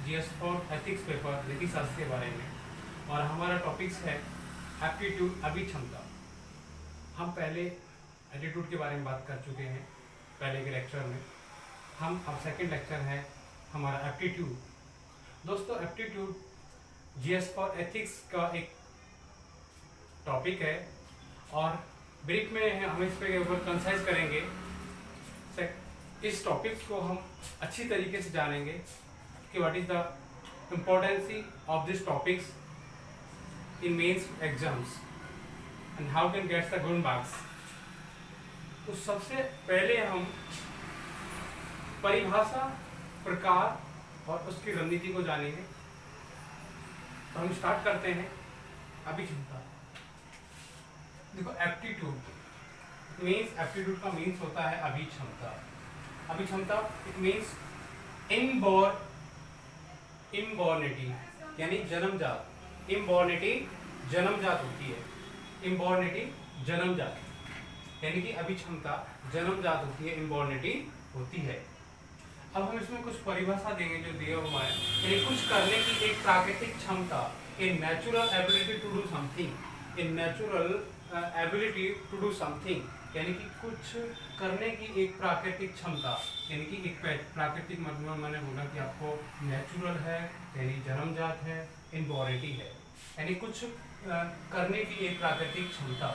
GS for ethics paper नीति शास्त्र के बारे में। और हमारा टॉपिक्स है एप्टीट्यूड, अभिक्षमता। हम पहले एटीट्यूड के बारे में बात कर चुके हैं पहले के लेक्चर में। हम अब सेकंड लेक्चर है हमारा एप्टीट्यूड। दोस्तों, एप्टीट्यूड जीएस फॉर एथिक्स का एक टॉपिक है और ब्रीफ में हम इस पे ऊपर कंसाइज करेंगे। इस टॉपिक को हम अच्छी तरीके से जानेंगे कि what is the importancy of this topics in mains exams and how can get the good marks. तो सबसे पहले हम परिभाषा, प्रकार और उसकी रणनीति को जानेंगे। तो हम स्टार्ट करते हैं अभिक्षमता। देखो, एप्टीट्यूड मीन्स, एप्टीट्यूड का मीन्स होता है अभिक्षमता। अभिक्षमता इट मीन्स इनबॉर्निटी यानी जन्मजात। इनबॉर्निटी जन्मजात होती है। इनबॉर्निटी जन्मजात यानी कि अभिक्षमता जन्मजात होती है, इनबॉर्निटी होती है। अब हम इसमें कुछ परिभाषा देंगे जो दिया हुआ है, यानी कुछ करने की एक प्राकृतिक क्षमता, a natural ability to do something. A natural ability to do something यानी कि कुछ करने की एक प्राकृतिक क्षमता, यानी कि एक प्राकृतिक मतलब मैंने बोला कि आपको नेचुरल है यानी जन्मजात है, इनबॉर्निटी है यानी कुछ करने की एक प्राकृतिक क्षमता।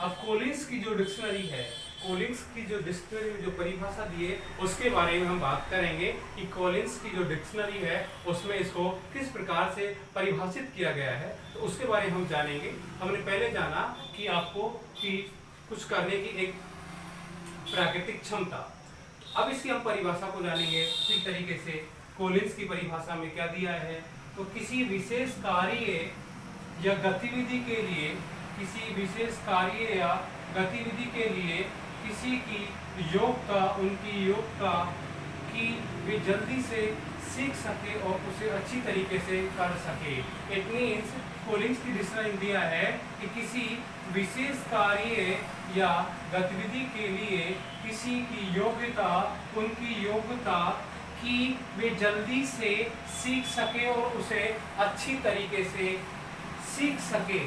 अब कोलिंस की जो डिक्शनरी है, कोलिंस की जो डिक्शनरी में जो परिभाषा दी है उसके बारे में हम बात करेंगे कि कोलिंस की जो डिक्शनरी है उसमें इसको किस प्रकार से परिभाषित किया गया है, तो उसके बारे में हम जानेंगे। हमने पहले जाना कि आपको कि कुछ करने की एक प्राकृतिक क्षमता। अब इसकी हम परिभाषा को जानेंगे ठीक तरीके से। कोलिंस की परिभाषा में क्या दिया है, तो किसी विशेष कार्य या गतिविधि के लिए, किसी विशेष कार्य या गतिविधि के लिए किसी की योग्यता, उनकी योग्यता कि वे जल्दी से सीख सके और उसे अच्छी तरीके से कर सके। इट मीन्स कोलिंस की डिक्शनरी दिया है कि किसी विशेष कार्य या गतिविधि के लिए किसी की योग्यता, उनकी योग्यता कि वे जल्दी से सीख सके और उसे अच्छी तरीके से सीख सके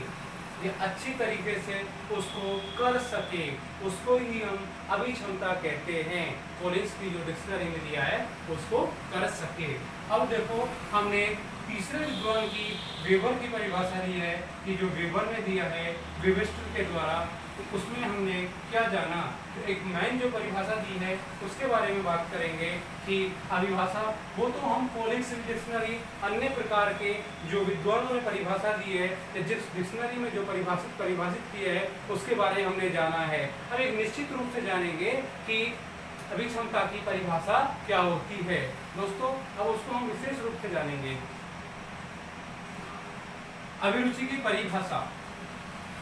या अच्छी तरीके से उसको कर सके, उसको ही हम अभिक्षमता कहते हैं। कोलिंस की जो डिक्शनरी में दिया है उसको कर सके। अब देखो, हमने तीसरे विद्वान की वेबर की परिभाषा दी है कि जो वेबर ने दिया है वेबस्टर के द्वारा, तो उसमें हमने क्या जाना, तो एक मैन जो परिभाषा दी है उसके बारे में बात करेंगे कि अभिभाषा, वो तो हम कोलिंस डिक्शनरी अन्य प्रकार के जो विद्वानों ने परिभाषा दी है, जिस डिक्शनरी में जो परिभाषित किया है उसके बारे में हमने जाना है। अब एक निश्चित रूप से जानेंगे कि अभिक्षमता की परिभाषा क्या होती है। दोस्तों, अब उसको हम विशेष रूप से जानेंगे। अभिरुचि की परिभाषा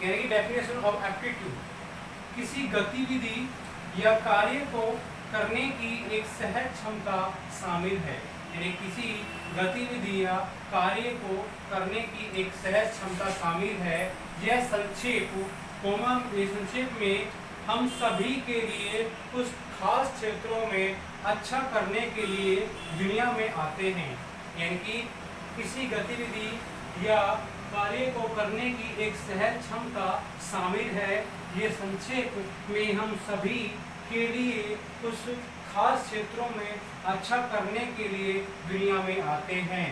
यानी कि डेफिनेशन ऑफ एप्टीट्यूड, किसी गतिविधि या कार्य को करने की एक सहज क्षमता शामिल है। यानी किसी गतिविधि या कार्य को करने की एक सहज क्षमता शामिल है। यह संक्षेप में हम सभी के लिए कुछ खास क्षेत्रों में अच्छा करने के लिए दुनिया में आते हैं। यानी कि किसी गतिविधि या कार्य को करने की एक सहज क्षमता शामिल है। ये संक्षेप में हम सभी के लिए कुछ खास क्षेत्रों में अच्छा करने के लिए दुनिया में आते हैं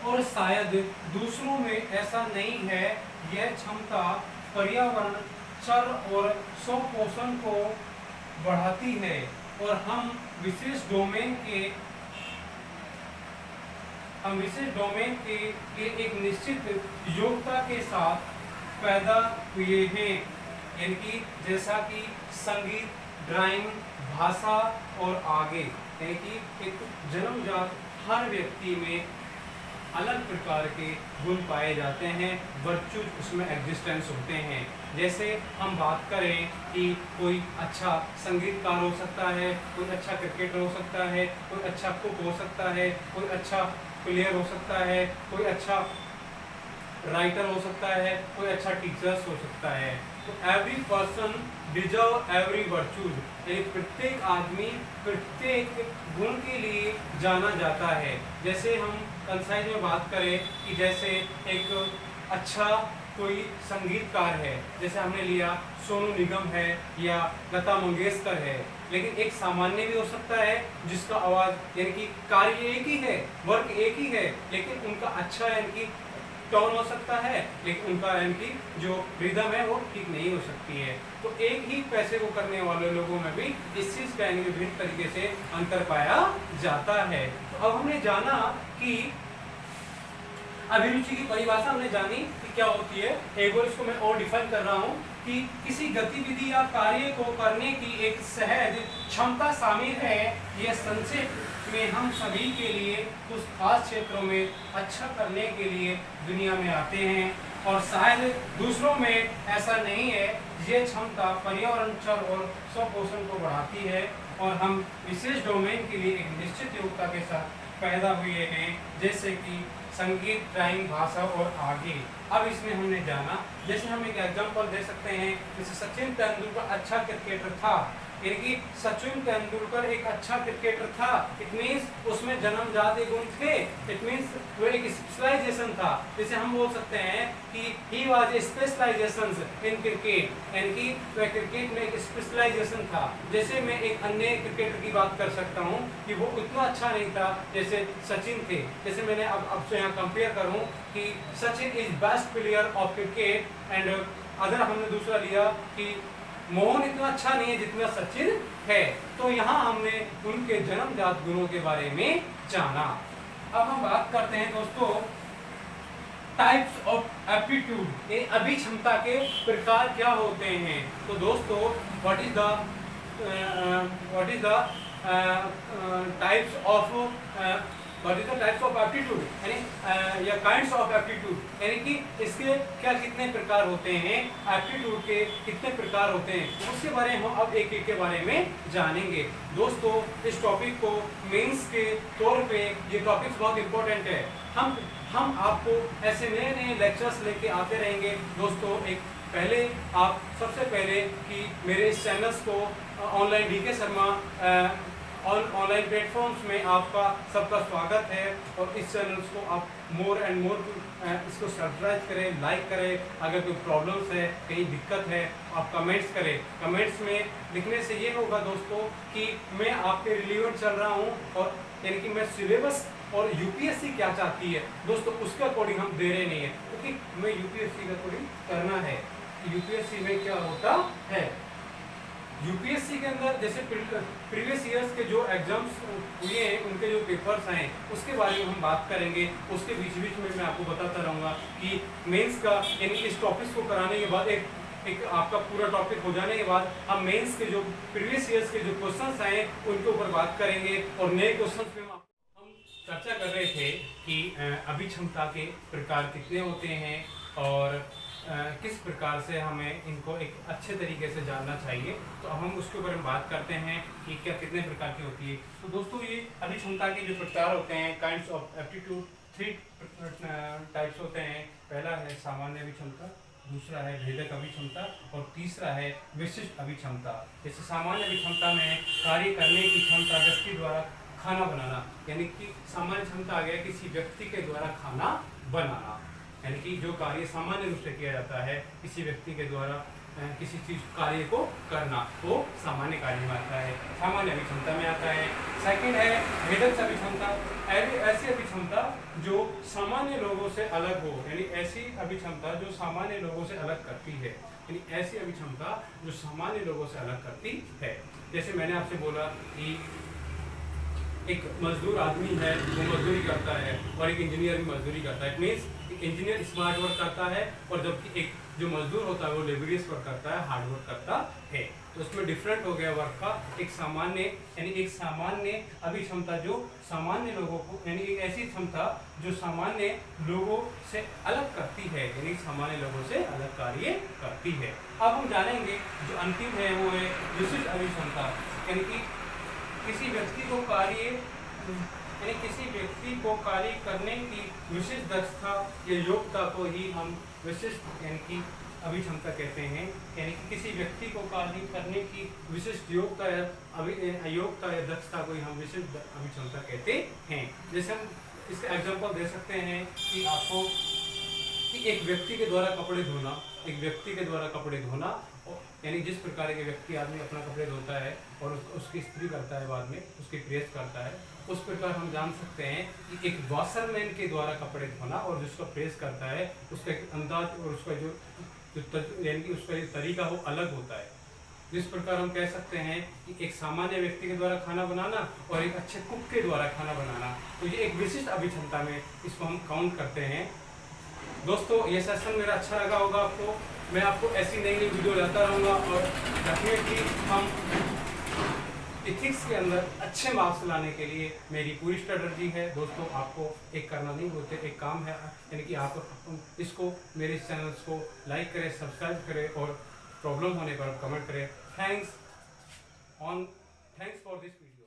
और शायद दूसरों में ऐसा नहीं है। यह क्षमता पर्यावरण, चर और स्वपोषण को बढ़ाती है और हम विशेष डोमेन के एक निश्चित योग्यता के साथ पैदा हुए हैं। यानी कि जैसा कि संगीत, ड्राइंग, भाषा और आगे, यानी कि एक जन्मजात हर व्यक्ति में अलग प्रकार के गुण पाए जाते हैं, वर्चूज उसमें एग्जिस्टेंस होते हैं। जैसे हम बात करें कि कोई अच्छा संगीतकार हो सकता है, कोई अच्छा क्रिकेटर हो सकता है, कोई अच्छा कुक हो सकता है, कोई अच्छा प्लेयर हो सकता है, कोई अच्छा राइटर हो सकता है, कोई अच्छा टीचर्स हो सकता है। तो every person deserve every virtues, यानी प्रत्येक आदमी प्रत्येक गुण के लिए जाना जाता है। जैसे हम कंसाइज में बात करें कि जैसे एक अच्छा कोई संगीतकार है, जैसे हमने लिया सोनू निगम है या लता मंगेशकर है, लेकिन एक सामान्य भी हो सकता है जिसका आवाज़ यानी कि कार्य एक ही है, वर्क एक ही है, लेकिन उनका अच्छा यानी कि टोन हो सकता है, लेकिन उनका यानी कि जो रिदम है वो ठीक नहीं हो सकती है। तो एक ही पैसे को करने वाले लोगों में भी इस चीज़ का यानी विभिन्न तरीके से अंतर पाया जाता है। तो अब हमने जाना कि अभिरुचि की परिभाषा हमने जानी कि क्या होती है। एक बार इसको मैं और डिफाइन कर रहा हूँ कि किसी गतिविधि या कार्य को करने की एक सहज क्षमता शामिल है। यह संक्षेप में हम सभी के लिए कुछ खास क्षेत्रों में अच्छा करने के लिए दुनिया में आते हैं और शायद दूसरों में ऐसा नहीं है। ये क्षमता पर्यावरण चर और स्वपोषण को बढ़ाती है और हम विशेष डोमेन के लिए एक निश्चित योग्यता के साथ पैदा हुए हैं, जैसे कि संगीत, ड्राइंग, भाषा और आगे। अब इसमें हमने जाना, जैसे हम एक एग्जांपल दे सकते हैं, जैसे सचिन तेंदुलकर अच्छा क्रिकेटर था, यानी कि सचिन तेंदुलकर एक अच्छा क्रिकेटर था, इट मीन्स उसमें जन्मजात गुण थे, इट मीन्स वो एक स्पेशलाइजेशन था। जैसे हम बोल सकते हैं कि he was a specialisation in cricket, यानी कि वह क्रिकेट में एक स्पेशलाइजेशन था। जैसे मैं एक अन्य क्रिकेटर की बात कर सकता हूँ कि वो उतना अच्छा नहीं था जैसे सचिन थे। जैसे मैंने अब से यहाँ कंपेयर करूँ कि Sachin is best player of cricket and other हमने दूसरा लिया कि मोहन इतना अच्छा नहीं है जितना सचिन है। तो यहाँ हमने उनके जन्मजात गुणों के बारे में जाना। अब हम बात करते हैं दोस्तों टाइप्स ऑफ एप्टीट्यूड, ये अभिक्षमता के प्रकार क्या होते हैं। तो दोस्तों what is the types of aptitude यानी या काइंड्स ऑफ एप्टीट्यूड, यानी कि इसके क्या कितने प्रकार होते हैं, एप्टीट्यूड के कितने प्रकार होते हैं, उसके बारे में हम अब एक एक के बारे में जानेंगे। दोस्तों इस टॉपिक को मेंस के तौर पे ये टॉपिक बहुत इंपॉर्टेंट है। हम आपको ऐसे नए नए लेक्चर्स लेके आते रहेंगे। दोस्तों एक पहले आप सबसे पहले कि मेरे इस चैनल्स को online DK Sharma online platforms में आपका सबका स्वागत है और इस चैनल्स को आप मोर एंड मोर इसको सब्सक्राइब करें, लाइक करें। अगर कोई प्रॉब्लम्स है, कहीं दिक्कत है, आप कमेंट्स करें। कमेंट्स में लिखने से ये होगा दोस्तों कि मैं आपके रिलेवेंट चल रहा हूँ और यानी कि मैं सिलेबस और यूपीएससी क्या चाहती है दोस्तों उसके अकॉर्डिंग हम दे रहे नहीं है, क्योंकि हमें यूपीएससी का अकॉर्डिंग करना है। यूपीएससी में क्या होता है, यूपीएससी के अंदर जैसे प्रीवियस ईयर्स के जो एग्जाम्स हुए हैं उनके जो पेपर्स हैं उसके बारे में हम बात करेंगे। उसके बीच बीच में मैं आपको बताता रहूँगा कि मेंस का यानी इस टॉपिक को कराने के बाद एक आपका पूरा टॉपिक हो जाने के बाद हम मेंस के जो प्रीवियस ईयर्स के जो क्वेश्चंस आए उनके ऊपर बात करेंगे और नए क्वेश्चंस में हम चर्चा कर रहे थे कि अभिक्षमता के प्रकार कितने होते हैं और किस प्रकार से हमें इनको एक अच्छे तरीके से जानना चाहिए। तो अब हम उसके ऊपर बात करते हैं कि क्या कितने प्रकार की होती है। तो दोस्तों ये अभिक्षमता के जो प्रकार होते हैं, काइंड्स ऑफ एप्टीट्यूड, 3 टाइप्स होते हैं। पहला है सामान्य अभिक्षमता, दूसरा है भेदक अभिक्षमता और तीसरा है विशिष्ट अभिक्षमता। जैसे सामान्य अभिक्षमता में कार्य करने की क्षमता, व्यक्ति द्वारा खाना बनाना, यानी कि सामान्य क्षमता आ गया किसी व्यक्ति के द्वारा खाना बनाना, यानी कि जो कार्य सामान्य रूप से किया जाता है किसी व्यक्ति के द्वारा किसी चीज कार्य को करना, वो सामान्य कार्य में आता है, सामान्य अभिक्षमता में आता है। सेकंड है भेदक अभिक्षमता, ऐसी अभिक्षमता जो सामान्य लोगों से अलग हो, यानी ऐसी अभिक्षमता जो सामान्य लोगों से अलग करती है, यानी ऐसी अभिक्षमता जो सामान्य लोगों से अलग करती है। जैसे मैंने आपसे बोला कि एक मजदूर आदमी है वो मजदूरी करता है और एक इंजीनियर भी मजदूरी करता है। It means engineer smart work करता है और जबकि एक जो मजदूर होता है वो लेबरियस वर्क करता है, हार्ड वर्क करता है। तो उसमें डिफरेंट हो गया वर्क का। एक सामान्य यानी एक सामान्य अभिक्षमता जो सामान्य लोगों को, यानी एक ऐसी क्षमता जो सामान्य लोगों से अलग करती है, यानी सामान्य लोगों से अलग कार्य करती है। अब हम जानेंगे जो अंतिम है वो है विशिष्ट अभिक्षमता, यानी कि किसी व्यक्ति को कार्य करने की विशिष्ट दक्षता या योग्यता को ही हम विशिष्ट यानी कि अभिक्षमता कहते हैं, यानी कि किसी व्यक्ति को कार्य करने की विशिष्ट योग्यता या अयोग्यता या दक्षता को हम विशिष्ट अभिक्षमता कहते हैं। जैसे हम इसका एग्जांपल दे सकते हैं कि आपको कि एक व्यक्ति के द्वारा कपड़े धोना, एक व्यक्ति के द्वारा कपड़े धोना, यानी जिस प्रकार के व्यक्ति आदमी अपना कपड़े धोता है और उसकी इस्त्री करता है, बाद में उसकी प्रेस करता है, उस प्रकार हम जान सकते हैं कि एक वॉशरमैन के द्वारा कपड़े धोना और जिसको प्रेस करता है उसका एक अंदाज और उसका जो यानी कि उसका जो तरीका वो अलग होता है। जिस प्रकार हम कह सकते हैं कि एक सामान्य व्यक्ति के द्वारा खाना बनाना और एक अच्छे कुक के द्वारा खाना बनाना, तो ये एक विशिष्ट अभिक्षमता में इसको हम काउंट करते हैं। दोस्तों, ये सेशन मेरा अच्छा लगा होगा आपको। मैं आपको ऐसी नई नई वीडियो लाता रहूँगा और डेफिनेटली हम इथिक्स के अंदर अच्छे मार्क्स लाने के लिए मेरी पूरी स्ट्रेटजी है। दोस्तों, आपको एक करना नहीं होते, एक काम है, यानी कि आप इसको मेरे चैनल्स को लाइक करें, सब्सक्राइब करें और प्रॉब्लम होने पर कमेंट करें। Thanks for this video.